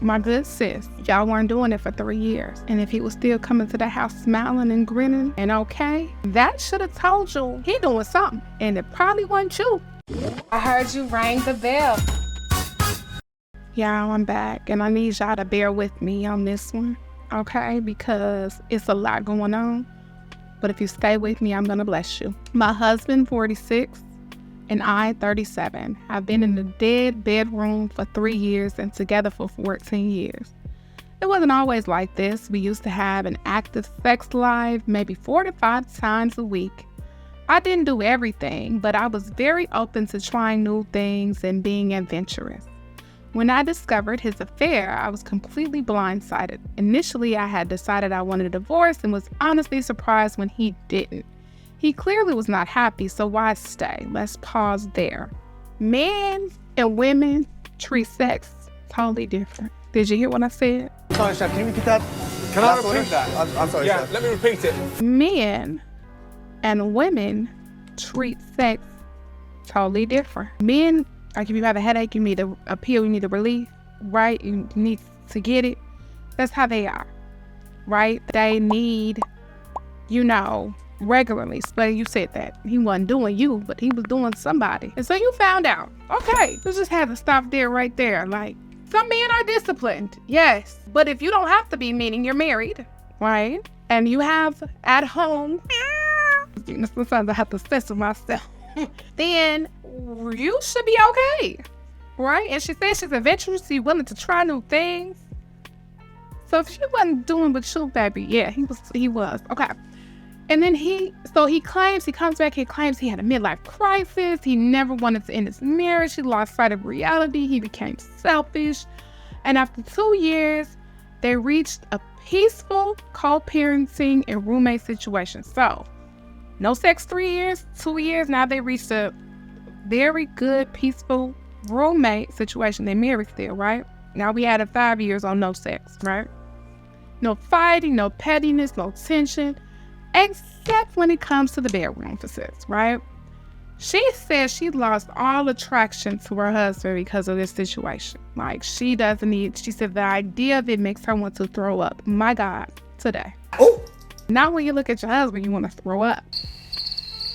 My good sis, y'all weren't doing it for 3 years. And if he was still coming to the house smiling and grinning and okay, that should have told you he doing something. And it probably wasn't you. I heard you rang the bell. Y'all, I'm back. And I need y'all to bear with me on this one, okay? Because it's a lot going on. But if you stay with me, I'm going to bless you. My husband, 46, and I, 37, have been in the dead bedroom for 3 years and together for 14 years. It wasn't always like this. We used to have an active sex life, maybe 4 to 5 times a week. I didn't do everything, but I was very open to trying new things and being adventurous. When I discovered his affair, I was completely blindsided. Initially, I had decided I wanted a divorce and was honestly surprised when he didn't. He clearly was not happy, so why stay? Let's pause there. Men and women treat sex totally different. Did you hear what I said? Sorry, Chef, can you repeat that? Can I repeat that? I'm sorry, Yeah, Chef. let me repeat it. Men and women treat sex totally different. Men, like if you have a headache, you need a pill, you need a relief, right? You need to get it. That's how they are, right? They need, regularly. So you said that. He wasn't doing you, but he was doing somebody. And so you found out. Okay, you just had to stop there right there. Like, some men are disciplined, yes. But if you don't have to be, meaning you're married, right? And you have at home, sometimes I have to censor myself, then you should be okay, right? And she said she's adventurous, she's willing to try new things. So if she wasn't doing with you, baby, yeah, he was. Okay. And then he comes back, he claims he had a midlife crisis. He never wanted to end his marriage. He lost sight of reality. He became selfish. And after 2 years, they reached a peaceful co-parenting and roommate situation. So, no sex 3 years, 2 years. Now they reached a very good, peaceful roommate situation. They're married still, right? Now we added 5 years on no sex, right? No fighting, no pettiness, no tension. Except when it comes to the bedroom for sex, right? She says she lost all attraction to her husband because of this situation. Like, she said the idea of it makes her want to throw up. My God, today. Oh! Not when you look at your husband, you want to throw up.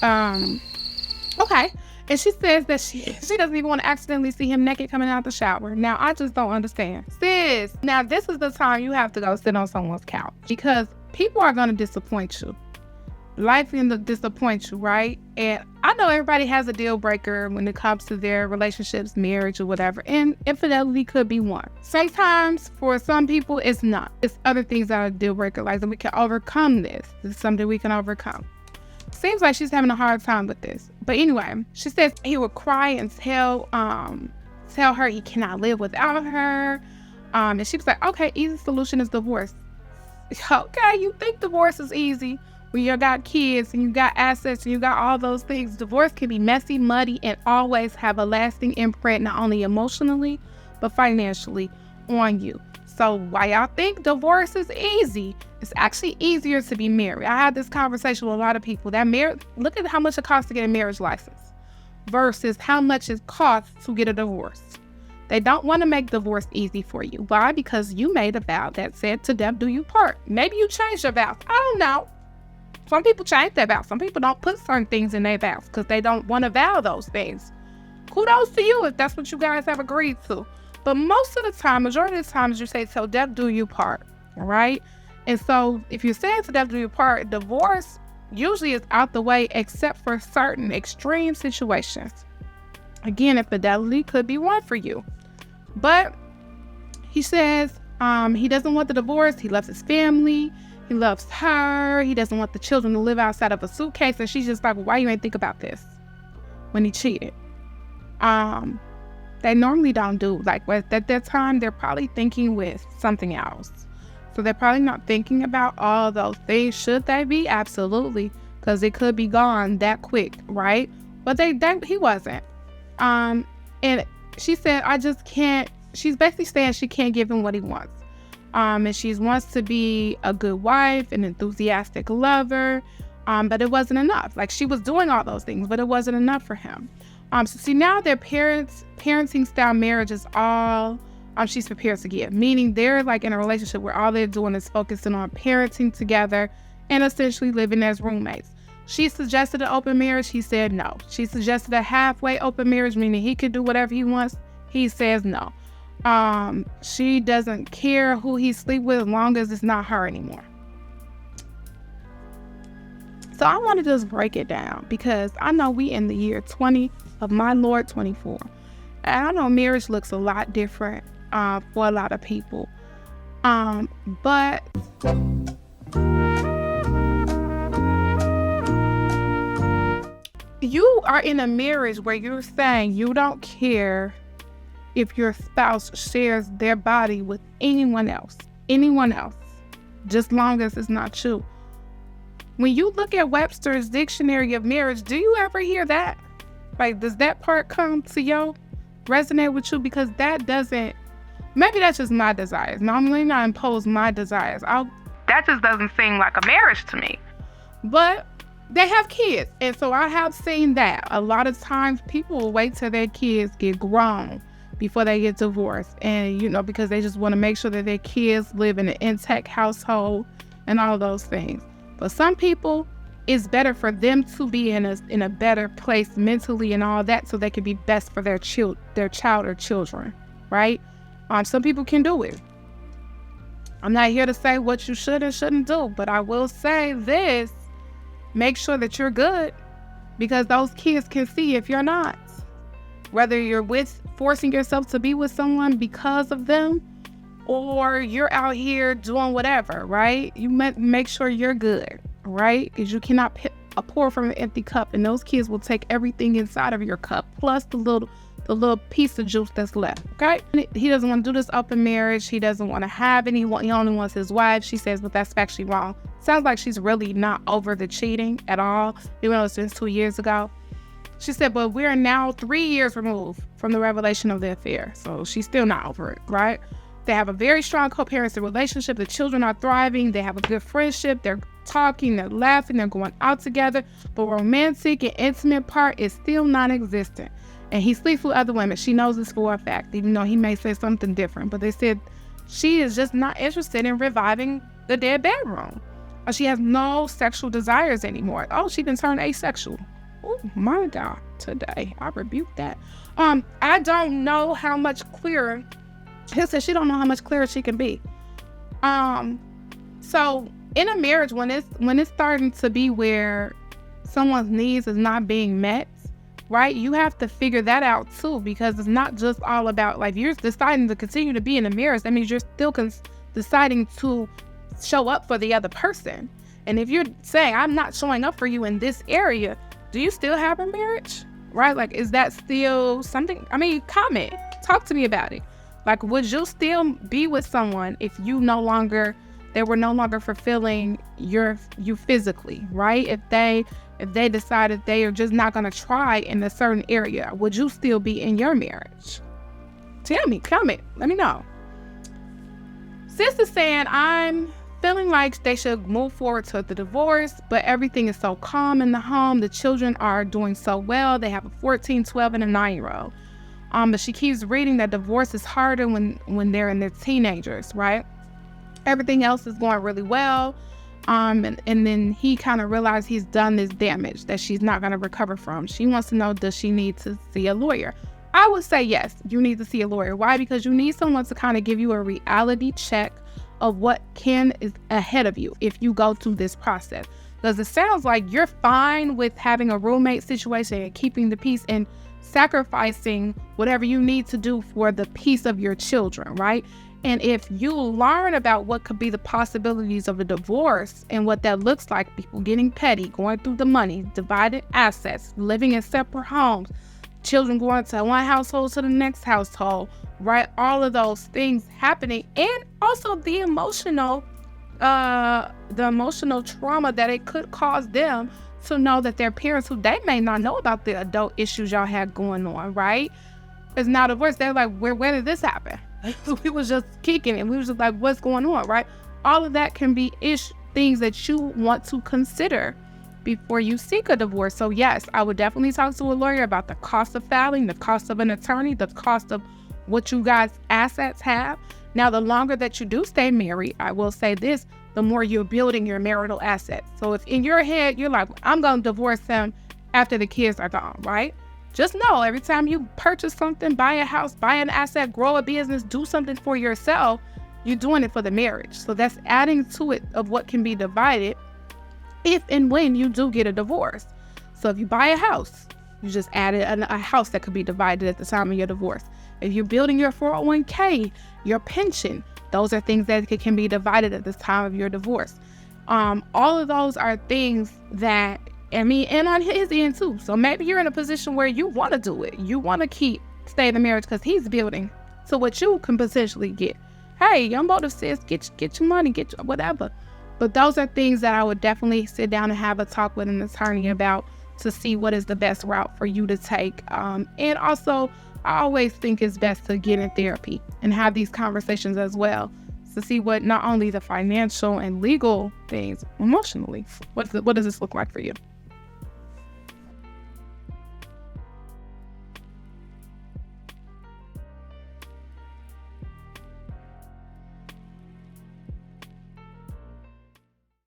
Okay. And she says that she doesn't even want to accidentally see him naked coming out the shower. Now, I just don't understand. Sis, now this is the time you have to go sit on someone's couch because people are going to disappoint you. Life is going to disappoint you, right? And I know everybody has a deal breaker when it comes to their relationships, marriage, or whatever. And infidelity could be one. Sometimes, for some people, it's not. It's other things that are a deal breaker. Like, we can overcome this. This is something we can overcome. Seems like she's having a hard time with this. But anyway, she says he would cry and tell her he cannot live without her. And she was like, okay, easy solution is divorce. Okay, you think divorce is easy when you got kids and you got assets and you got all those things. Divorce can be messy, muddy, and always have a lasting imprint, not only emotionally, but financially on you. So why y'all think divorce is easy? It's actually easier to be married. I had this conversation with a lot of people that look at how much it costs to get a marriage license versus how much it costs to get a divorce. They don't want to make divorce easy for you. Why? Because you made a vow that said to death do you part. Maybe you changed your vows. I don't know. Some people change their vows. Some people don't put certain things in their vows because they don't want to vow those things. Kudos to you if that's what you guys have agreed to. But most of the time, majority of the times, you say, till death do you part, all right? And so if you're saying till death do you part, divorce usually is out the way except for certain extreme situations. Again, infidelity could be one for you. But he says he doesn't want the divorce. He loves his family. He loves her. He doesn't want the children to live outside of a suitcase. And she's just like, well, why you ain't think about this when he cheated? They normally don't do. Like, at that time, they're probably thinking with something else. So they're probably not thinking about all those things. Should they be? Absolutely. Because it could be gone that quick, right? But he wasn't. And she said, I just can't. She's basically saying she can't give him what he wants. And she wants to be a good wife, an enthusiastic lover. But it wasn't enough. Like, she was doing all those things, but it wasn't enough for him. So see, now their parenting style marriage is all she's prepared to give. Meaning they're like in a relationship where all they're doing is focusing on parenting together and essentially living as roommates. She suggested an open marriage. He said no. She suggested a halfway open marriage, meaning he could do whatever he wants. He says no. She doesn't care who he sleep with as long as it's not her anymore. So I want to just break it down because I know we in the year 20 of my Lord 24. And I know marriage looks a lot different for a lot of people. But you are in a marriage where you're saying you don't care if your spouse shares their body with anyone else, just long as it's not you. When you look at Webster's Dictionary of Marriage, do you ever hear that? Like, does that part come to you, resonate with you? Because that doesn't, maybe that's just my desires. Now, I'm really not impose my desires. That just doesn't seem like a marriage to me. But they have kids. And so I have seen that. A lot of times people will wait till their kids get grown before they get divorced. And, because they just want to make sure that their kids live in an intact household and all of those things. But some people, it's better for them to be in a better place mentally and all that so they can be best for their child or children, right? Some people can do it. I'm not here to say what you should and shouldn't do, but I will say this. Make sure that you're good because those kids can see if you're not. Whether you're forcing yourself to be with someone because of them or you're out here doing whatever, right? You make sure you're good, right? Because you cannot pour from an empty cup, and those kids will take everything inside of your cup, plus the little piece of juice that's left, okay? He doesn't want to do this open marriage. He doesn't want to have anyone. He only wants his wife. She says, but that's factually wrong. Sounds like she's really not over the cheating at all, even though it's since 2 years ago. She said, but we're now 3 years removed from the revelation of the affair. So she's still not over it, right? They have a very strong co-parenting relationship. The children are thriving. They have a good friendship. They're talking, they're laughing, they're going out together. But romantic and intimate part is still non-existent. And he sleeps with other women. She knows this for a fact, even though he may say something different. But they said she is just not interested in reviving the dead bedroom. She has no sexual desires anymore. Oh, she been turned asexual. Oh my God, today I rebuke that. I don't know how much clearer. He said she don't know how much clearer she can be. So in a marriage, when it's starting to be where someone's needs is not being met, right? You have to figure that out too, because it's not just all about like you're deciding to continue to be in a marriage. That means you're still deciding to show up for the other person. And if you're saying I'm not showing up for you in this area, do you still have a marriage? Right? Like, is that still something? I mean, comment, talk to me about it. Like, would you still be with someone if they were no longer fulfilling you physically, right? If they decided they are just not going to try in a certain area, would you still be in your marriage? Tell me, comment, let me know. Sis is saying, I'm feeling like they should move forward to the divorce, but everything is so calm in the home. The children are doing so well. They have a 14, 12, and a 9-year-old. But she keeps reading that divorce is harder when they're in their teenagers, right? Everything else is going really well. And then he kind of realized he's done this damage that she's not going to recover from. She wants to know, does she need to see a lawyer? I would say yes, you need to see a lawyer. Why? Because you need someone to kind of give you a reality check of what is ahead of you if you go through this process. Because it sounds like you're fine with having a roommate situation and keeping the peace and sacrificing whatever you need to do for the peace of your children, right? And if you learn about what could be the possibilities of a divorce and what that looks like, people getting petty, going through the money, divided assets, living in separate homes, children going to one household to the next household, right? All of those things happening, and also the emotional trauma that it could cause them to know that their parents, who they may not know about the adult issues y'all had going on, right? It's now divorce. They're like, where did this happen? We was just kicking it. We was just like, what's going on, right? All of that can be things that you want to consider before you seek a divorce. So yes, I would definitely talk to a lawyer about the cost of filing, the cost of an attorney, the cost of what you guys' assets have. Now, the longer that you do stay married, I will say this, the more you're building your marital assets. So if in your head, you're like, I'm going to divorce him after the kids are gone, right? Just know every time you purchase something, buy a house, buy an asset, grow a business, do something for yourself, you're doing it for the marriage. So that's adding to it of what can be divided if and when you do get a divorce. So if you buy a house, you just added a house that could be divided at the time of your divorce. If you're building your 401k, your pension, those are things that can be divided at the time of your divorce. All of those are things that, and on his end too. So maybe you're in a position where you want to do it. You want to stay in the marriage because he's building to what you can potentially get. Hey, your motive says get your money, get your whatever. But those are things that I would definitely sit down and have a talk with an attorney about to see what is the best route for you to take. And also, I always think it's best to get in therapy and have these conversations as well to see what not only the financial and legal things, emotionally, what does this look like for you?